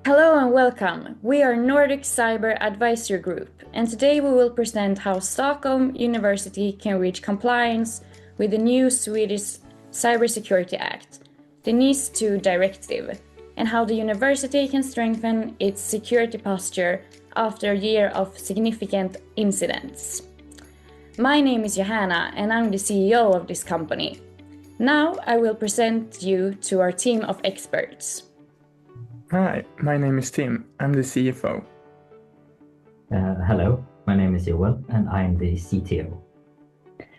Hello and welcome. We are Nordic Cyber Advisory Group, and today we will present how Stockholm University can reach compliance with the new Swedish Cybersecurity Act, the NIS2 directive, and how the university can strengthen its security posture after a year of significant incidents. My name is Johanna, and I'm the CEO of this company. Now I will present you to our team of experts. Hi, my name is Tim. I'm the CFO. Hello, my name is Joel and I'm the CTO.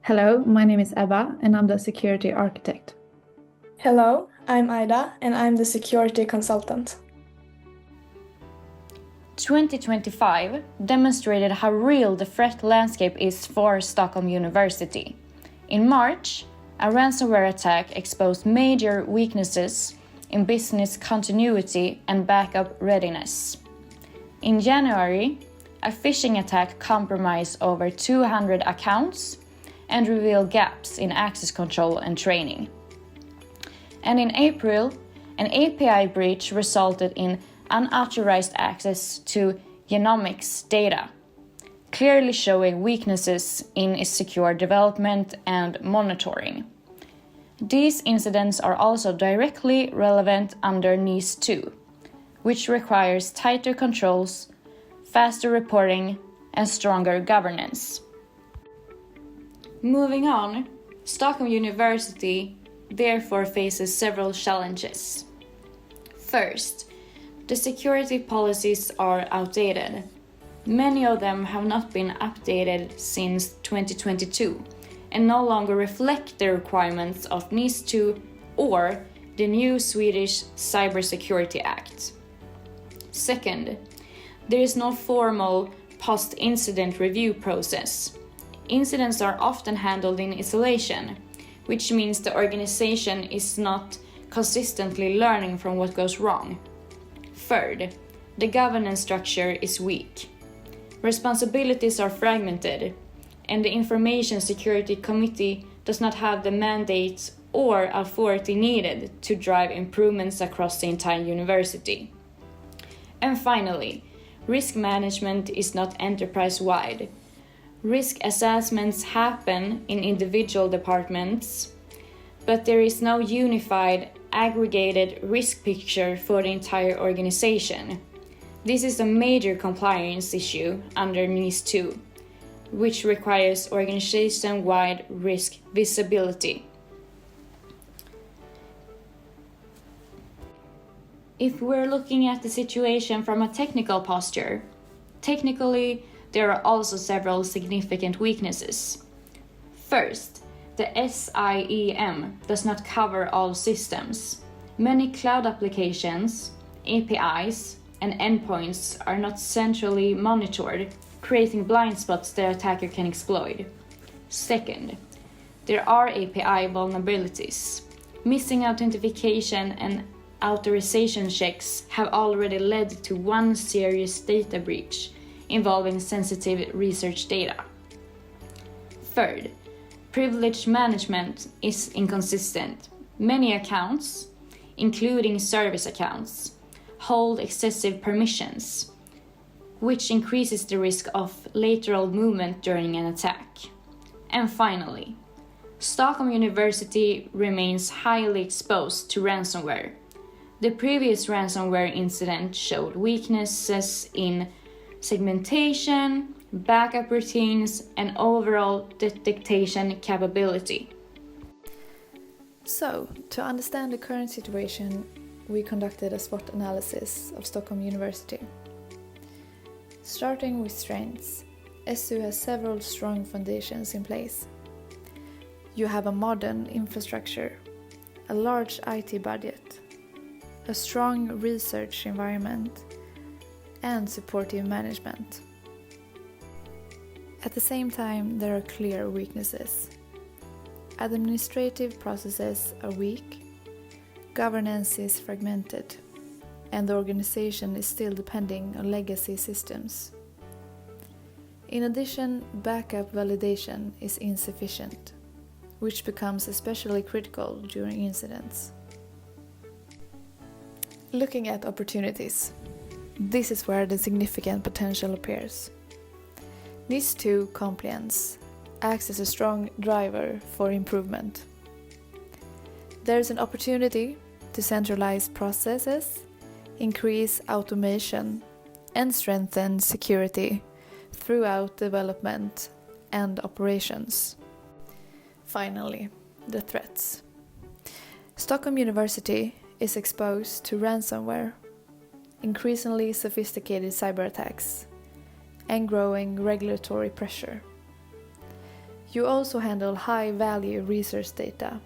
Hello, my name is Ebba and I'm the security architect. Hello, I'm Ida and I'm the security consultant. 2025 demonstrated how real the threat landscape is for Stockholm University. In March, a ransomware attack exposed major weaknesses in business continuity and backup readiness. In January, a phishing attack compromised over 200 accounts and revealed gaps in access control and training. And in April, an API breach resulted in unauthorized access to genomics data, clearly showing weaknesses in secure development and monitoring. These incidents are also directly relevant under NIS2, which requires tighter controls, faster reporting, and stronger governance. Moving on, Stockholm University therefore faces several challenges. First, the security policies are outdated. Many of them have not been updated since 2022 and no longer reflect the requirements of NIS2 or the new Swedish Cybersecurity Act. Second, there is no formal post-incident review process. Incidents are often handled in isolation, which means the organization is not consistently learning from what goes wrong. Third, the governance structure is weak. Responsibilities are fragmented, and the Information Security Committee does not have the mandate or authority needed to drive improvements across the entire university. And finally, risk management is not enterprise-wide. Risk assessments happen in individual departments, but there is no unified, aggregated risk picture for the entire organization. This is a major compliance issue under NIS2, which requires organization-wide risk visibility. If we're looking at the situation from a technical posture, technically there are also several significant weaknesses. First, the SIEM does not cover all systems. Many cloud applications, APIs, and endpoints are not centrally monitored, creating blind spots the attacker can exploit. Second, there are API vulnerabilities. Missing authentication and authorization checks have already led to one serious data breach involving sensitive research data. Third, privilege management is inconsistent. Many accounts, including service accounts, hold excessive permissions, which increases the risk of lateral movement during an attack. And finally, Stockholm University remains highly exposed to ransomware. The previous ransomware incident showed weaknesses in segmentation, backup routines, and overall detection capability. So, to understand the current situation, we conducted a SWOT analysis of Stockholm University. Starting with strengths, SU has several strong foundations in place. You have a modern infrastructure, a large IT budget, a strong research environment, and supportive management. At the same time, there are clear weaknesses. Administrative processes are weak, governance is fragmented, and the organization is still depending on legacy systems. In addition, backup validation is insufficient, which becomes especially critical during incidents. Looking at opportunities, this is where the significant potential appears. NIS2 compliance acts as a strong driver for improvement. There is an opportunity to centralize processes, increase automation, and strengthen security throughout development and operations. Finally, the threats. Stockholm University is exposed to ransomware, increasingly sophisticated cyber attacks, and growing regulatory pressure. You also handle high-value research data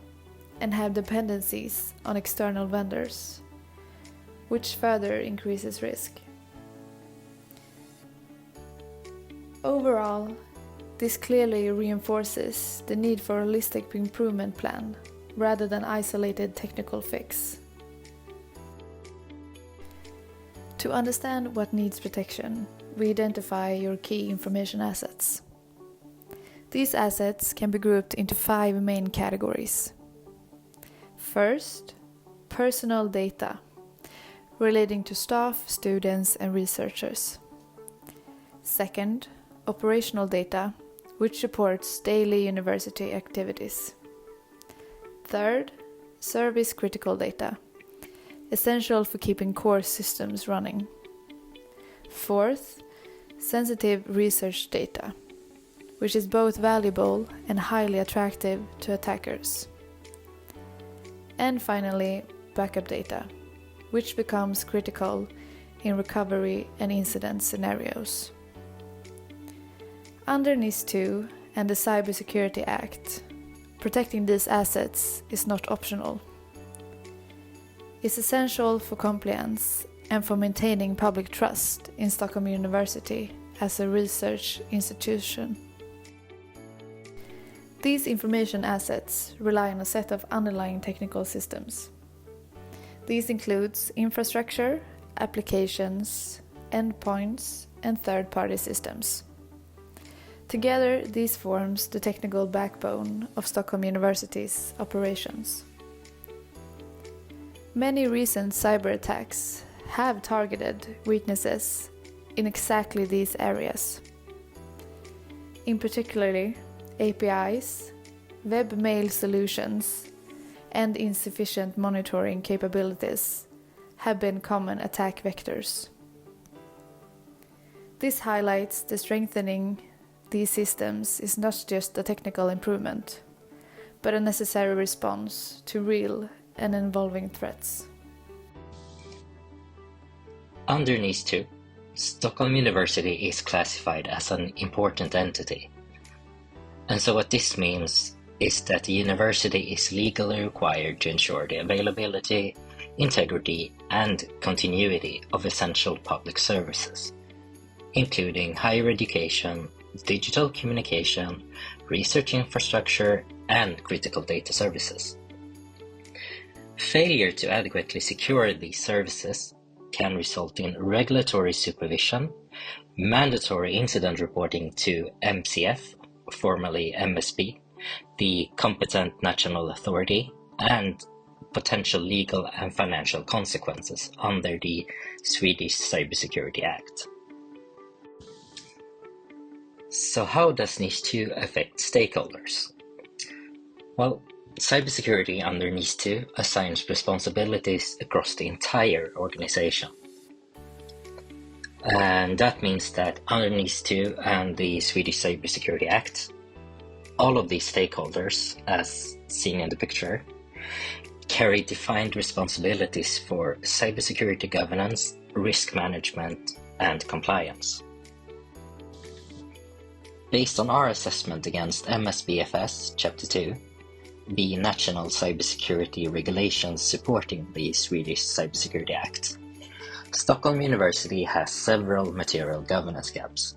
and have dependencies on external vendors, which further increases risk. Overall, this clearly reinforces the need for a holistic improvement plan rather than isolated technical fix. To understand what needs protection, we identify your key information assets. These assets can be grouped into 5 main categories. First, personal data relating to staff, students, and researchers. Second, operational data, which supports daily university activities. Third, service critical data, essential for keeping core systems running. Fourth, sensitive research data, which is both valuable and highly attractive to attackers. And finally, backup data, which becomes critical in recovery and incident scenarios. Under NIS2 and the Cybersecurity Act, protecting these assets is not optional. It's essential for compliance and for maintaining public trust in Stockholm University as a research institution. These information assets rely on a set of underlying technical systems. These includes infrastructure, applications, endpoints, and third-party systems. Together, these forms the technical backbone of Stockholm University's operations. Many recent cyber attacks have targeted weaknesses in exactly these areas. In particular, APIs, web-mail solutions, and insufficient monitoring capabilities have been common attack vectors. This highlights the strengthening these systems is not just a technical improvement, but a necessary response to real and evolving threats. Under NIS2, Stockholm University is classified as an important entity. And so what this means is that the university is legally required to ensure the availability, integrity, and continuity of essential public services, including higher education, digital communication, research infrastructure, and critical data services. Failure to adequately secure these services can result in regulatory supervision, mandatory incident reporting to MCF, formerly MSB, the competent national authority, and potential legal and financial consequences under the Swedish Cybersecurity Act. So how does NIS2 affect stakeholders? Well, cybersecurity under NIS2 assigns responsibilities across the entire organization. And that means that under NIS2 and the Swedish Cybersecurity Act, all of these stakeholders, as seen in the picture, carry defined responsibilities for cybersecurity governance, risk management, and compliance. Based on our assessment against MSBFS Chapter 2, the national cybersecurity regulations supporting the Swedish Cybersecurity Act, Stockholm University has several material governance gaps.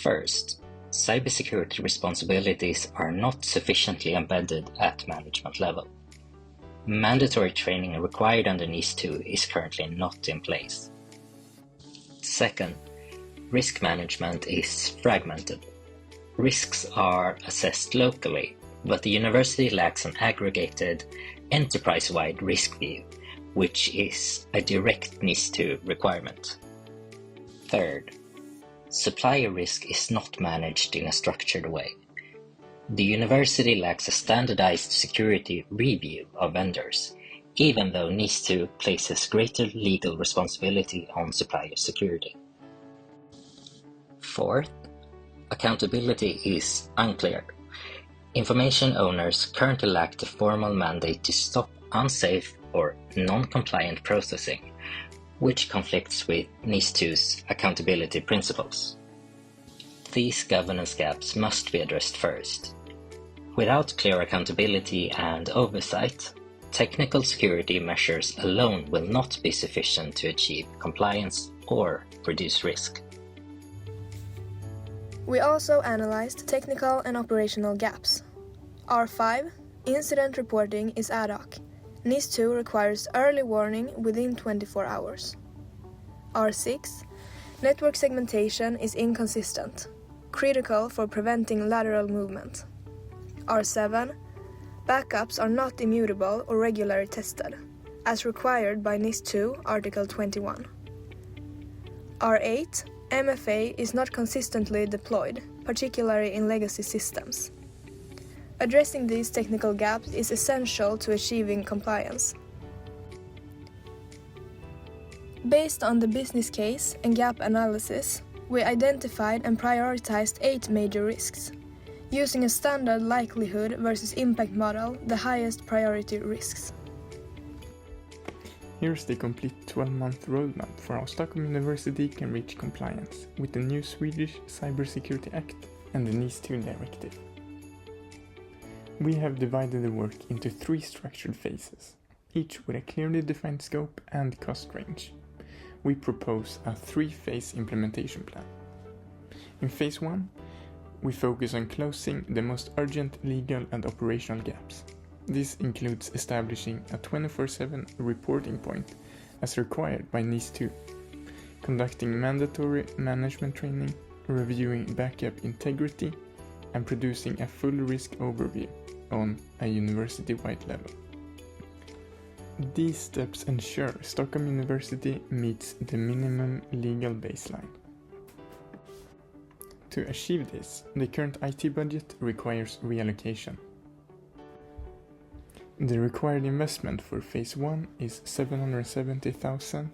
First, cybersecurity responsibilities are not sufficiently embedded at management level. Mandatory training required under NIS2 is currently not in place. Second, risk management is fragmented. Risks are assessed locally, but the university lacks an aggregated, enterprise-wide risk view, which is a direct NIS2 requirement. Third, supplier risk is not managed in a structured way. The university lacks a standardized security review of vendors, even though NIS2 places greater legal responsibility on supplier security. Fourth, accountability is unclear. Information owners currently lack the formal mandate to stop unsafe or non-compliant processing, which conflicts with NIS2's accountability principles. These governance gaps must be addressed first. Without clear accountability and oversight, technical security measures alone will not be sufficient to achieve compliance or reduce risk. We also analyzed technical and operational gaps. R5, incident reporting is ad hoc. NIS2 requires early warning within 24 hours. R6, network segmentation is inconsistent, critical for preventing lateral movement. R7, backups are not immutable or regularly tested, as required by NIS2 Article 21. R8, MFA is not consistently deployed, particularly in legacy systems. Addressing these technical gaps is essential to achieving compliance. Based on the business case and gap analysis, we identified and prioritized 8 major risks, using a standard likelihood versus impact model, the highest priority risks. Here's the complete 12-month roadmap for how Stockholm University can reach compliance with the new Swedish Cybersecurity Act and the NIS2 Directive. We have divided the work into 3 structured phases, each with a clearly defined scope and cost range. We propose a 3-phase implementation plan. In phase 1, we focus on closing the most urgent legal and operational gaps. This includes establishing a 24/7 reporting point as required by NIS2, conducting mandatory management training, reviewing backup integrity, and producing a full risk overview on a university-wide level. These steps ensure Stockholm University meets the minimum legal baseline. To achieve this, the current IT budget requires reallocation. The required investment for phase 1 is 770,000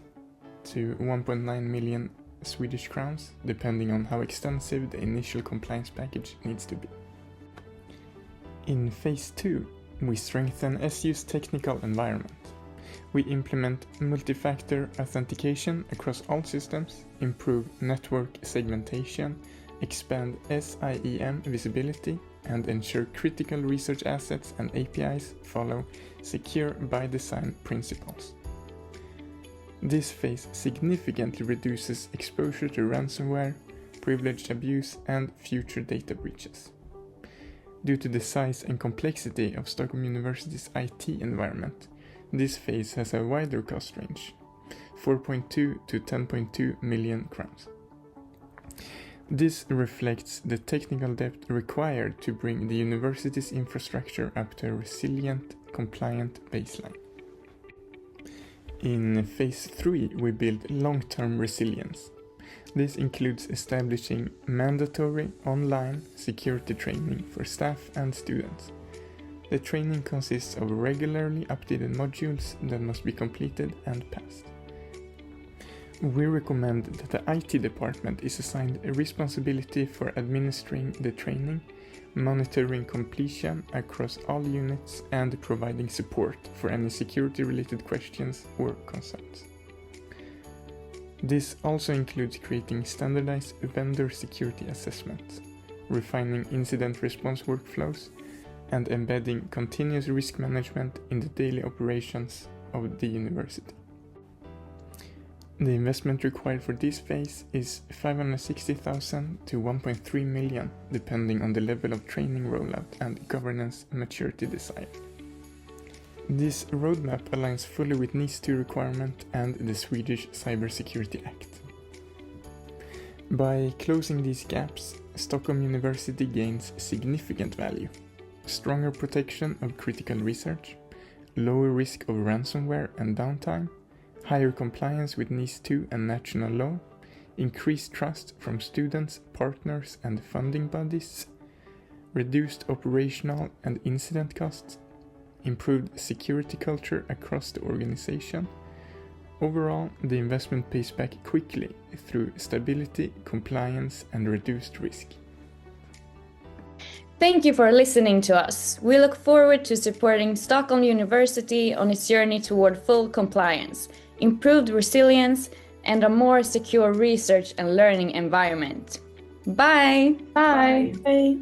to 1.9 million Swedish crowns, depending on how extensive the initial compliance package needs to be. In phase 2, we strengthen SU's technical environment. We implement multi-factor authentication across all systems, improve network segmentation, expand SIEM visibility, and ensure critical research assets and APIs follow secure by design principles. This phase significantly reduces exposure to ransomware, privileged abuse, and future data breaches. Due to the size and complexity of Stockholm University's IT environment, this phase has a wider cost range, 4.2 to 10.2 million crowns. This reflects the technical depth required to bring the university's infrastructure up to a resilient, compliant baseline. In phase 3, we build long-term resilience. This includes establishing mandatory online security training for staff and students. The training consists of regularly updated modules that must be completed and passed. We recommend that the IT department is assigned a responsibility for administering the training, monitoring completion across all units, and providing support for any security-related questions or concerns. This also includes creating standardized vendor security assessments, refining incident response workflows, and embedding continuous risk management in the daily operations of the university. The investment required for this phase is 560,000 to 1.3 million, depending on the level of training rollout and governance maturity desired. This roadmap aligns fully with NIS2 requirement and the Swedish Cybersecurity Act. By closing these gaps, Stockholm University gains significant value, stronger protection of critical research, lower risk of ransomware and downtime, higher compliance with NIS2 and national law, increased trust from students, partners and funding bodies, reduced operational and incident costs, improved security culture across the organization. Overall, the investment pays back quickly through stability, compliance and reduced risk. Thank you for listening to us. We look forward to supporting Stockholm University on its journey toward full compliance, improved resilience, and a more secure research and learning environment. Bye! Bye. Bye.